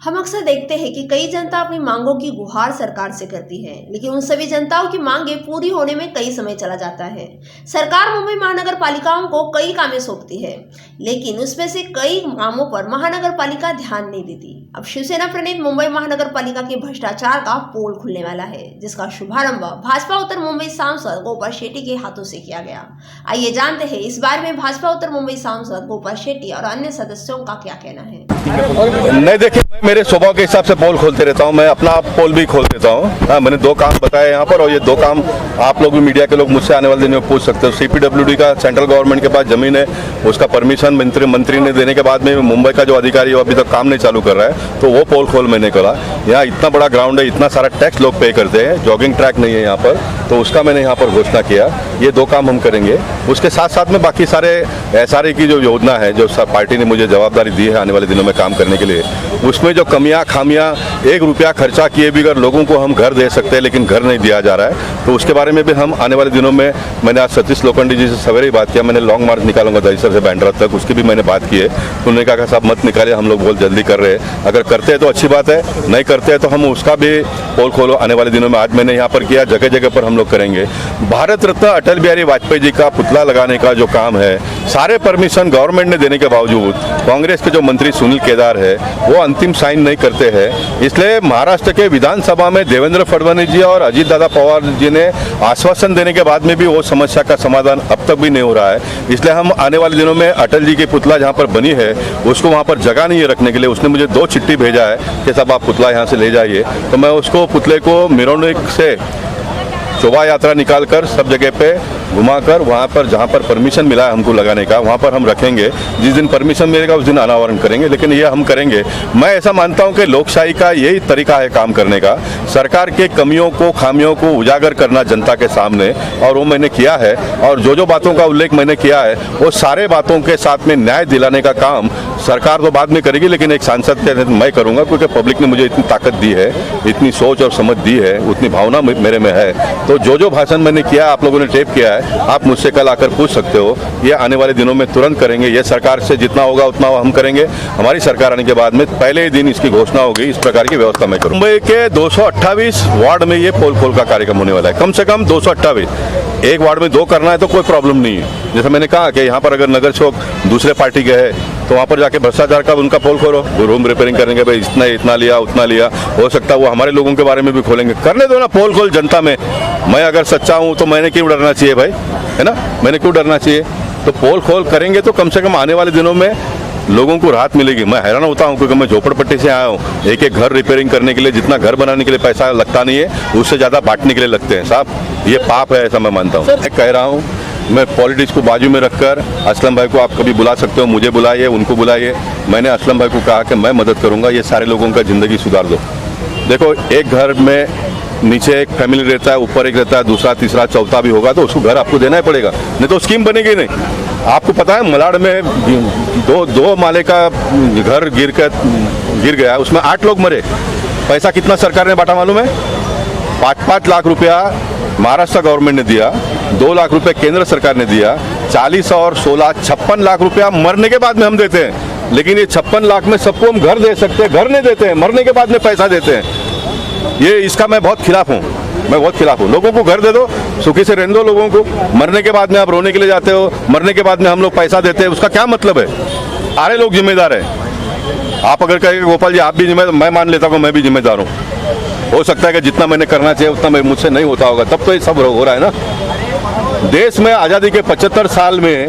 हम अक्सर देखते हैं कि कई जनता अपनी मांगों की गुहार सरकार से करती है, लेकिन उन सभी जनताओं की मांगे पूरी होने में कई समय चला जाता है। सरकार मुंबई महानगर पालिकाओं को कई कामें सौंपती है, लेकिन उसमें से कई कामों पर महानगर पालिका ध्यान नहीं देती। अब शिवसेना प्रणीत मुंबई महानगर पालिका के भ्रष्टाचार का पोल खुलने वाला है, जिसका शुभारंभ भाजपा उत्तर मुंबई सांसद गोपाल शेट्टी के हाथों से किया गया। आइए जानते हैं इस बारे में भाजपा उत्तर मुंबई सांसद गोपाल शेट्टी और अन्य सदस्यों का क्या कहना है। नहीं, देखिए, मैं मेरे स्वभाव के हिसाब से पोल खोलते रहता हूँ। मैं अपना पोल भी खोल देता हूँ। मैंने दो काम बताए यहाँ पर, और ये दो काम आप लोग भी, मीडिया के लोग, मुझसे आने वाले दिन में पूछ सकते हो। CPWD का सेंट्रल गवर्नमेंट के पास जमीन है, उसका परमिशन मंत्री ने देने के बाद में मुंबई का जो अधिकारी है वो अभी तक काम नहीं चालू कर रहा है, तो वो पोल खोल मैंने खोला। यहाँ इतना बड़ा ग्राउंड है, इतना सारा टैक्स लोग पे करते हैं, जॉगिंग ट्रैक नहीं है यहाँ पर, तो उसका मैंने यहाँ पर घोषणा किया। ये दो काम हम करेंगे। उसके साथ साथ में बाकी सारे SRE की जो योजना है, जो पार्टी ने मुझे जवाबदारी दी है आने वाले दिनों में काम करने के लिए, उसमें जो कमियां खामियां, 1 रुपया खर्चा किए भी अगर लोगों को हम घर दे सकते हैं लेकिन घर नहीं दिया जा रहा है, तो उसके बारे में भी हम आने वाले दिनों में, मैंने आज सतीश लोखंडी जी से सवेरे ही बात किया। मैंने लॉन्ग मार्च निकालूंगा दहीसर से बांद्रा तक, उसकी भी मैंने बात की है। तो उन्होंने कहा साहब मत निकाले, हम लोग बहुत जल्दी कर रहे हैं। अगर करते हैं तो अच्छी बात है, नहीं करते हैं तो हम उसका भी पोल खोलो आने वाले दिनों में। आज मैंने यहाँ पर किया, जगह जगह पर हम लोग करेंगे। भारत रत्न अटल बिहारी वाजपेयी जी का पुतला लगाने का जो काम है, सारे परमिशन गवर्नमेंट ने देने के बावजूद कांग्रेस के जो मंत्री सुनील केदार है वो अंतिम साइन नहीं करते हैं। इसलिए महाराष्ट्र के विधानसभा में देवेंद्र फडणवीस जी और अजीत दादा पवार जी ने आश्वासन देने के बाद में भी वो समस्या का समाधान अब तक भी नहीं हो रहा है। इसलिए हम आने वाले दिनों में अटल जी की पुतला जहाँ पर बनी है उसको वहाँ पर जगह नहीं है रखने के लिए। उसने मुझे 2 चिट्ठी भेजा है कि साहब आप पुतला यहाँ से ले जाइए, तो मैं उसको पुतले को मिरौनिक से शोभा यात्रा निकालकर सब जगह पे घुमाकर वहाँ पर जहाँ पर परमिशन मिला है हमको लगाने का, वहाँ पर हम रखेंगे। जिस दिन परमिशन मिलेगा उस दिन अनावरण करेंगे, लेकिन ये हम करेंगे। मैं ऐसा मानता हूँ कि लोकशाही का यही तरीका है काम करने का, सरकार के कमियों को, खामियों को उजागर करना जनता के सामने, और वो मैंने किया है। और जो बातों का उल्लेख मैंने किया है वो सारे बातों के साथ में न्याय दिलाने का काम सरकार तो बाद में करेगी, लेकिन एक सांसद के मैं करूँगा, क्योंकि पब्लिक ने मुझे इतनी ताकत दी है, इतनी सोच और समझ दी है, उतनी भावना मेरे में है। तो जो भाषण मैंने किया, आप लोगों ने टेप किया है, आप मुझसे कल आकर पूछ सकते हो। ये आने वाले दिनों में तुरंत करेंगे। ये सरकार से जितना होगा उतना हम करेंगे। हमारी सरकार आने के बाद में पहले ही दिन इसकी घोषणा होगी। इस प्रकार की व्यवस्था मैं करूँ। मुंबई के 228 वार्ड में ये पोल खोल का कार्यक्रम होने वाला है, कम से कम 228। एक वार्ड में 2 करना है तो कोई प्रॉब्लम नहीं है। जैसे मैंने कहा कि यहाँ पर अगर नगर सेवक दूसरे पार्टी के है तो वहाँ पर जाके भ्रष्टाचार का उनका पोल खोलो, रूम रिपेयरिंग करने के, भाई इतना लिया उतना लिया, हो सकता है वो हमारे लोगों के बारे में भी खोलेंगे। करने दो ना पोल खोल जनता में। मैं अगर सच्चा हूँ तो मैंने क्यों डरना चाहिए भाई, है ना? मैंने क्यों डरना चाहिए? तो पोल खोल करेंगे तो कम से कम आने वाले दिनों में लोगों को राहत मिलेगी। मैं हैरान होता हूँ क्योंकि मैं झोपड़पट्टी से आया हूँ। एक घर रिपेयरिंग करने के लिए जितना घर बनाने के लिए पैसा लगता नहीं है, उससे ज़्यादा बांटने के लिए लगते हैं। साहब ये पाप है, ऐसा मैं मानता हूँ। मैं कह रहा हूँ, मैं पॉलिटिक्स को बाजू में रखकर असलम भाई को आप कभी बुला सकते हो, मुझे बुलाइए, उनको बुलाइए। मैंने असलम भाई को कहा कि मैं मदद करूँगा, ये सारे लोगों का ज़िंदगी सुधार दो। देखो, एक घर में नीचे एक फैमिली रहता है, ऊपर एक रहता है, दूसरा तीसरा चौथा भी होगा तो उसको घर आपको देना ही पड़ेगा, नहीं तो स्कीम बनेगी नहीं। आपको पता है मलाड में दो माले का घर गिर गया, उसमें 8 लोग मरे। पैसा कितना सरकार ने बांटा मालूम है? 5-5 लाख रुपया महाराष्ट्र गवर्नमेंट ने दिया, 2 लाख रुपए केंद्र सरकार ने दिया, 40 और 16 56 लाख रुपया मरने के बाद में हम देते हैं। लेकिन ये 56 लाख में सबको हम घर दे सकते हैं, घर नहीं देते हैं, मरने के बाद में पैसा देते हैं। ये इसका मैं बहुत खिलाफ हूँ, मैं बहुत खिलाफ हूँ। लोगों को घर दे दो, सुखी से रहने दो लोगों को। मरने के बाद में आप रोने के लिए जाते हो, मरने के बाद में हम लोग पैसा देते हैं, उसका क्या मतलब है? सारे लोग जिम्मेदार हैं। आप अगर कहेंगे गोपाल जी आप भी जिम्मेदार, मैं मान लेता हूँ मैं भी जिम्मेदार हूँ। हो सकता है कि जितना मैंने करना चाहिए उतना मुझसे नहीं होता होगा, तब तो ये सब हो रहा है ना। देश में आज़ादी के 75 साल में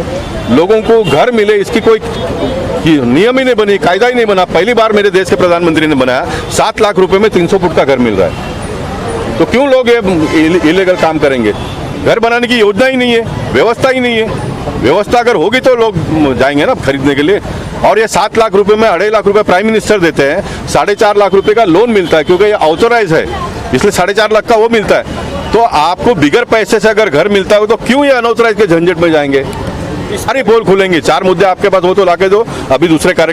लोगों को घर मिले, इसकी कोई नियम ही नहीं बनी, कायदा ही नहीं बना। पहली बार मेरे देश के प्रधानमंत्री ने बनाया, 7 लाख रुपए में 300 फुट का घर मिल रहा है। तो क्यों लोग ये इलीगल काम करेंगे? घर बनाने की योजना ही नहीं है, व्यवस्था ही नहीं है। व्यवस्था अगर होगी तो लोग जाएंगे ना खरीदने के लिए। और ये 7 लाख रुपए में 2.5 लाख रुपए प्राइम मिनिस्टर देते हैं, 4.5 लाख रुपए का लोन मिलता है, क्योंकि ये ऑथोराइज है, इसलिए 4.5 लाख का वो मिलता है। तो आपको बिगर पैसे से अगर घर मिलता है तो क्यों ये अनऑथोराइज के झंझट में जाएंगे? सारी पोल खुलेंगे। 4 मुद्दे आपके पास हो तो लाके दो, अभी दूसरे कार्य